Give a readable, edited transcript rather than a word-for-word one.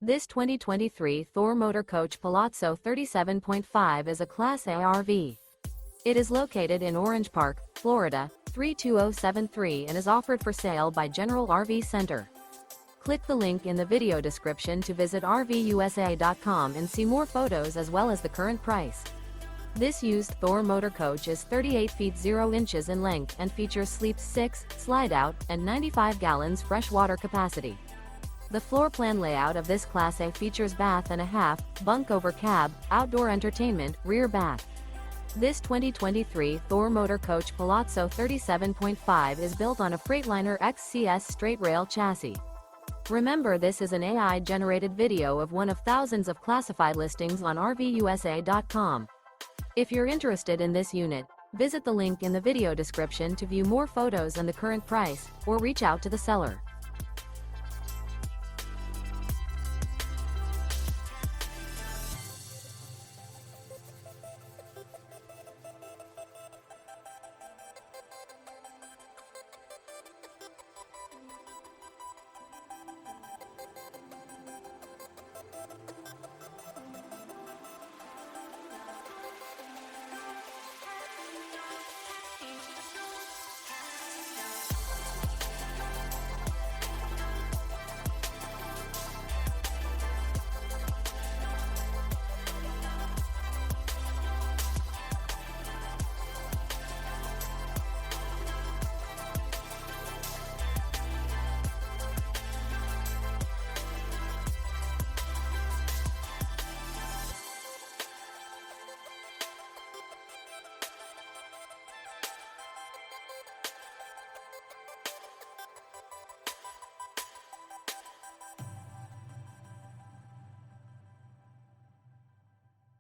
This 2023 Thor Motor Coach Palazzo 37.5 is a Class A RV. It is located in Orange Park, Florida, 32073 and is offered for sale by General RV Center. Click the link in the video description to visit RVUSA.com and see more photos as well as the current price. This used Thor Motor Coach is 38 feet 0 inches in length and features Sleep 6, Slideout, and 95 gallons fresh water capacity. The floor plan layout of this Class A features bath and a half, bunk over cab, outdoor entertainment, rear bath. This 2023 Thor Motor Coach Palazzo 37.5 is built on a Freightliner XC-S Straight Rail chassis. Remember, this is an AI-generated video of one of thousands of classified listings on RVUSA.com. If you're interested in this unit, visit the link in the video description to view more photos and the current price, or reach out to the seller.